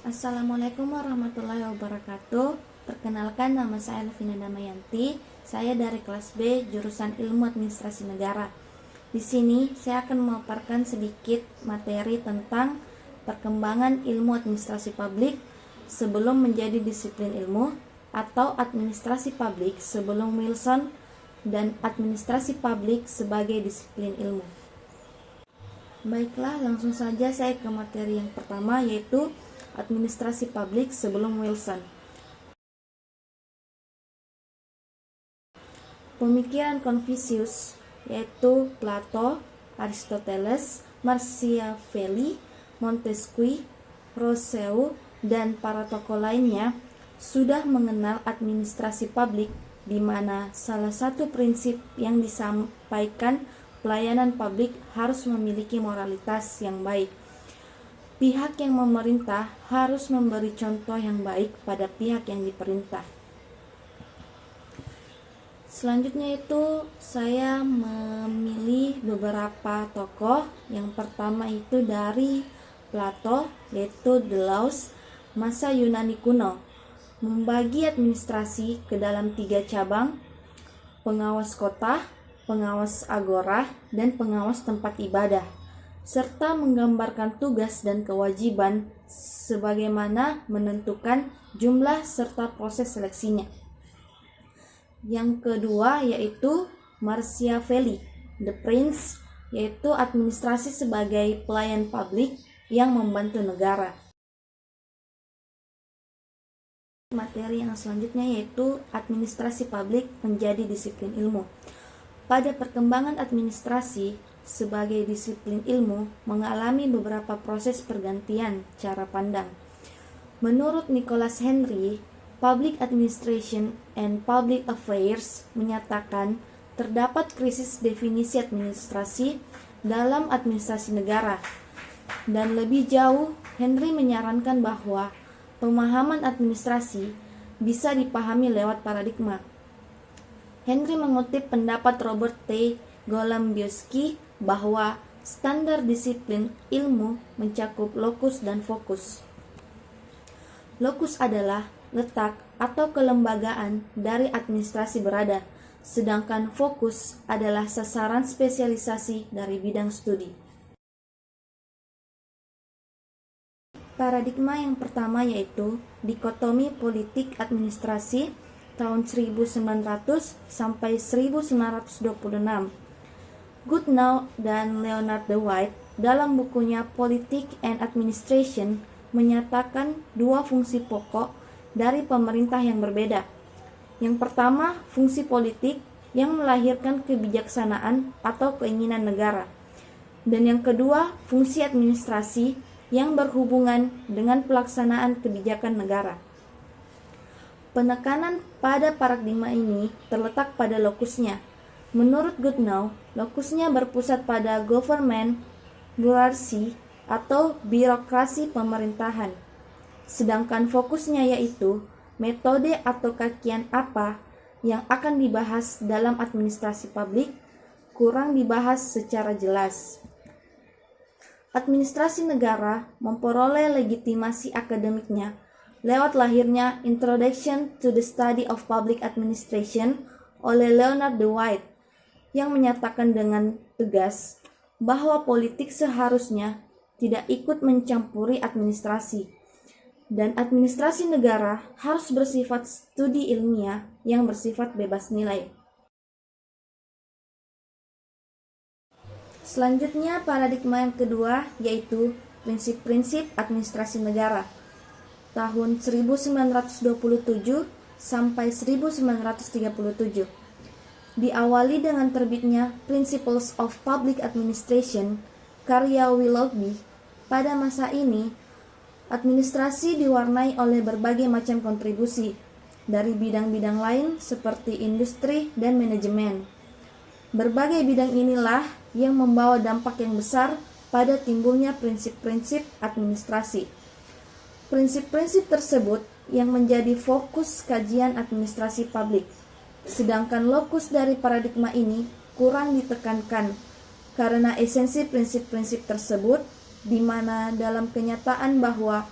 Assalamualaikum warahmatullahi wabarakatuh. Perkenalkan, nama saya Elvina Damayanti. Saya dari kelas B jurusan Ilmu Administrasi Negara. Di sini saya akan memaparkan sedikit materi tentang perkembangan ilmu administrasi publik sebelum menjadi disiplin ilmu, atau administrasi publik sebelum Wilson, dan administrasi publik sebagai disiplin ilmu. Baiklah, langsung saja saya ke materi yang pertama, yaitu administrasi publik sebelum Wilson. Pemikiran Confucius, yaitu Plato, Aristoteles, Machiavelli, Montesquieu, Rousseau, dan para tokoh lainnya sudah mengenal administrasi publik, di mana salah satu prinsip yang disampaikan, pelayanan publik harus memiliki moralitas yang baik. Pihak yang memerintah harus memberi contoh yang baik pada pihak yang diperintah. Selanjutnya itu saya memilih beberapa tokoh. Yang pertama itu dari Plato, yaitu The Laws, masa Yunani kuno, membagi administrasi ke dalam 3 cabang: pengawas kota, pengawas agora, dan pengawas tempat ibadah, serta menggambarkan tugas dan kewajiban sebagaimana menentukan jumlah serta proses seleksinya. Yang kedua yaitu Machiavelli, The Prince, yaitu administrasi sebagai pelayan publik yang membantu negara. Materi yang selanjutnya yaitu administrasi publik menjadi disiplin ilmu. Pada perkembangan administrasi sebagai disiplin ilmu mengalami beberapa proses pergantian cara pandang. Menurut Nicholas Henry, Public Administration and Public Affairs menyatakan terdapat krisis definisi administrasi dalam administrasi negara. Dan lebih jauh, Henry menyarankan bahwa pemahaman administrasi bisa dipahami lewat paradigma. Henry mengutip pendapat Robert T. Golombieski bahwa standar disiplin ilmu mencakup lokus dan fokus. Lokus adalah letak atau kelembagaan dari administrasi berada, sedangkan fokus adalah sasaran spesialisasi dari bidang studi. Paradigma yang pertama yaitu dikotomi politik administrasi tahun 1900 sampai 1926. Goodnow dan Leonard Dwight dalam bukunya Politics and Administration menyatakan 2 fungsi pokok dari pemerintah yang berbeda. Yang pertama, fungsi politik yang melahirkan kebijaksanaan atau keinginan negara. Dan yang kedua, fungsi administrasi yang berhubungan dengan pelaksanaan kebijakan negara. Penekanan pada paradigma ini terletak pada lokusnya. Menurut Goodnow, lokusnya berpusat pada government bureaucracy atau birokrasi pemerintahan. Sedangkan fokusnya yaitu metode atau kajian apa yang akan dibahas dalam administrasi publik kurang dibahas secara jelas. Administrasi negara memperoleh legitimasi akademiknya lewat lahirnya Introduction to the Study of Public Administration oleh Leonard Dwight, yang menyatakan dengan tegas bahwa politik seharusnya tidak ikut mencampuri administrasi, dan administrasi negara harus bersifat studi ilmiah yang bersifat bebas nilai. Selanjutnya, paradigma yang kedua yaitu prinsip-prinsip administrasi negara tahun 1927 sampai 1937. Diawali dengan terbitnya Principles of Public Administration karya Willoughby. Pada masa ini, administrasi diwarnai oleh berbagai macam kontribusi dari bidang-bidang lain seperti industri dan manajemen. Berbagai bidang inilah yang membawa dampak yang besar pada timbulnya prinsip-prinsip administrasi. Prinsip-prinsip tersebut yang menjadi fokus kajian administrasi publik. Sedangkan lokus dari paradigma ini kurang ditekankan karena esensi prinsip-prinsip tersebut, di mana dalam kenyataan bahwa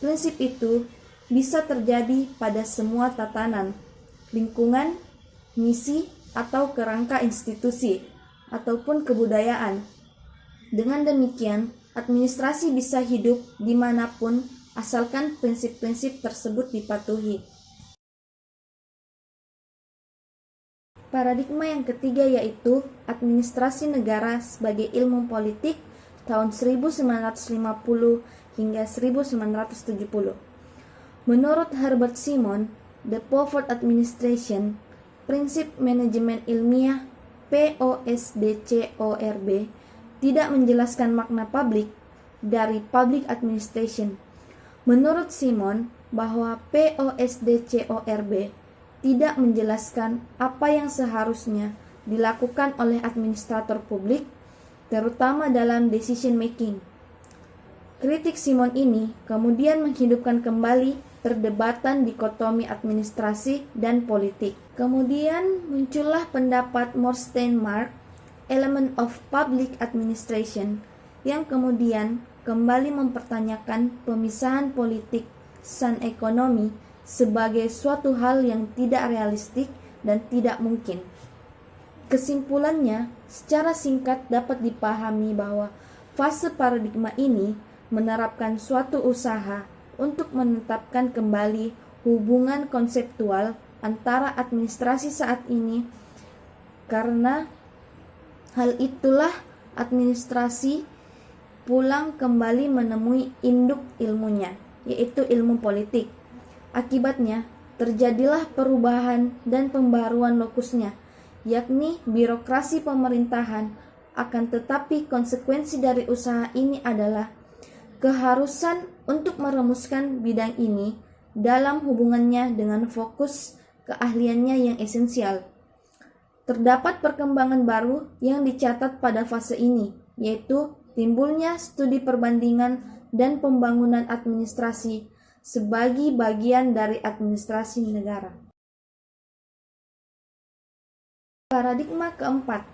Prinsip itu bisa terjadi pada semua tatanan, lingkungan, misi, atau kerangka institusi, ataupun kebudayaan. Dengan demikian, administrasi bisa hidup dimanapun asalkan prinsip-prinsip tersebut dipatuhi. Paradigma yang ketiga yaitu administrasi negara sebagai ilmu politik tahun 1950 hingga 1970. Menurut Herbert Simon, The Provide Administration, prinsip manajemen ilmiah POSDCORB tidak menjelaskan makna publik dari public administration. Menurut Simon, bahwa POSDCORB tidak menjelaskan apa yang seharusnya dilakukan oleh administrator publik, terutama dalam decision making. Kritik Simon ini kemudian menghidupkan kembali perdebatan dikotomi administrasi dan politik. Kemudian muncullah pendapat Morsteinmark, Element of Public Administration, yang kemudian kembali mempertanyakan pemisahan politik dan ekonomi sebagai suatu hal yang tidak realistik dan tidak mungkin. Kesimpulannya, secara singkat dapat dipahami bahwa fase paradigma ini menerapkan suatu usaha untuk menetapkan kembali hubungan konseptual antara administrasi saat ini, karena hal itulah administrasi pulang kembali menemui induk ilmunya, yaitu ilmu politik. Akibatnya, terjadilah perubahan dan pembaruan lokusnya, yakni birokrasi pemerintahan. Akan tetapi konsekuensi dari usaha ini adalah keharusan untuk merumuskan bidang ini dalam hubungannya dengan fokus keahliannya yang esensial. Terdapat perkembangan baru yang dicatat pada fase ini, yaitu timbulnya studi perbandingan dan pembangunan administrasi sebagai bagian dari administrasi negara. Paradigma keempat,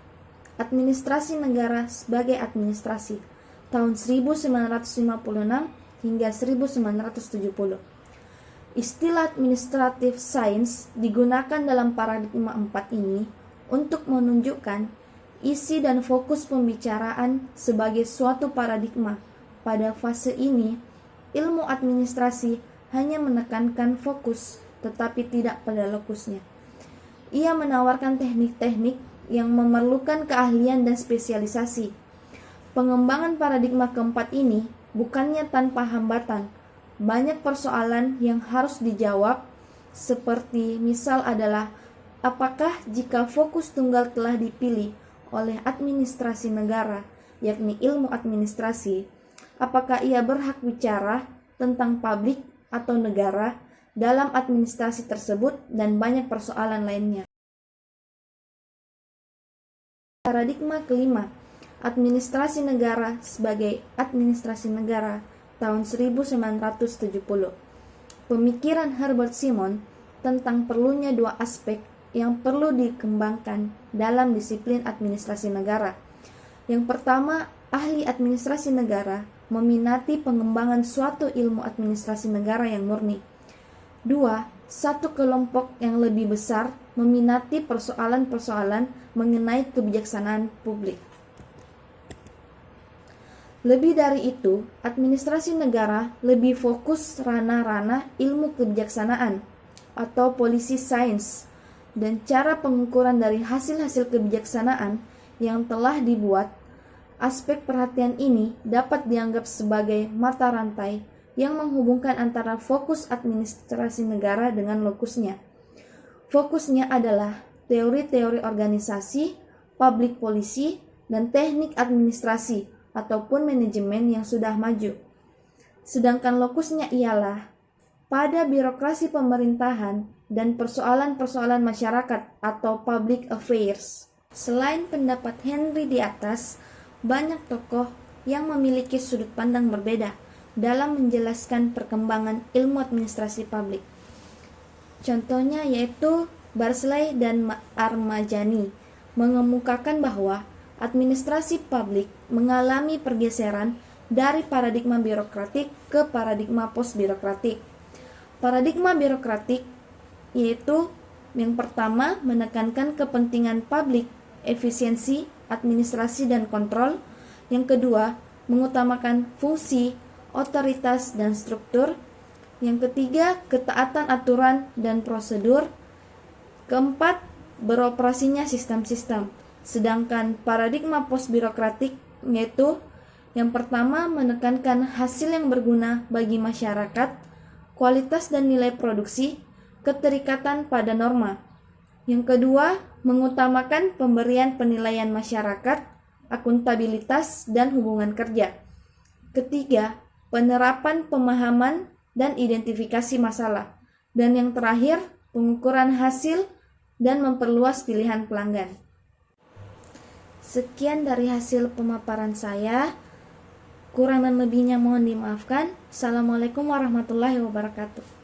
administrasi negara sebagai administrasi, tahun 1956 hingga 1970. Istilah administrative science digunakan dalam paradigma 4 ini untuk menunjukkan isi dan fokus pembicaraan sebagai suatu paradigma. Pada fase ini, ilmu administrasi hanya menekankan fokus, tetapi tidak pada lokusnya. Ia menawarkan teknik-teknik yang memerlukan keahlian dan spesialisasi. Pengembangan paradigma keempat ini bukannya tanpa hambatan. Banyak persoalan yang harus dijawab, seperti misal adalah apakah jika fokus tunggal telah dipilih oleh administrasi negara, yakni ilmu administrasi, apakah ia berhak bicara tentang publik atau negara dalam administrasi tersebut, dan banyak persoalan lainnya. Paradigma kelima, administrasi negara sebagai administrasi negara, tahun 1970. Pemikiran Herbert Simon tentang perlunya dua aspek yang perlu dikembangkan dalam disiplin administrasi negara. Yang pertama, ahli administrasi negara meminati pengembangan suatu ilmu administrasi negara yang murni. 2. Satu kelompok yang lebih besar meminati persoalan-persoalan mengenai kebijaksanaan publik. Lebih dari itu, administrasi negara lebih fokus ranah-ranah ilmu kebijaksanaan atau policy science dan cara pengukuran dari hasil-hasil kebijaksanaan yang telah dibuat. Aspek perhatian ini dapat dianggap sebagai mata rantai yang menghubungkan antara fokus administrasi negara dengan lokusnya. Fokusnya adalah teori-teori organisasi, public policy, dan teknik administrasi ataupun manajemen yang sudah maju. Sedangkan lokusnya ialah pada birokrasi pemerintahan dan persoalan-persoalan masyarakat atau public affairs. Selain pendapat Henry di atas, banyak tokoh yang memiliki sudut pandang berbeda dalam menjelaskan perkembangan ilmu administrasi publik. Contohnya yaitu Barclay dan Armajani mengemukakan bahwa administrasi publik mengalami pergeseran dari paradigma birokratik ke paradigma post-birokratik. Paradigma birokratik yaitu yang pertama menekankan kepentingan publik, efisiensi, administrasi, dan kontrol. Yang kedua, mengutamakan fungsi, otoritas, dan struktur. Yang ketiga, ketaatan aturan dan prosedur. Keempat, beroperasinya sistem-sistem. Sedangkan paradigma post-birokratik yaitu yang pertama menekankan hasil yang berguna bagi masyarakat, kualitas dan nilai produksi, keterikatan pada norma. Yang kedua, mengutamakan pemberian penilaian masyarakat, akuntabilitas, dan hubungan kerja. Ketiga, penerapan pemahaman dan identifikasi masalah. Dan yang terakhir, pengukuran hasil dan memperluas pilihan pelanggan. Sekian dari hasil pemaparan saya. Kurang dan lebihnya mohon dimaafkan. Assalamualaikum warahmatullahi wabarakatuh.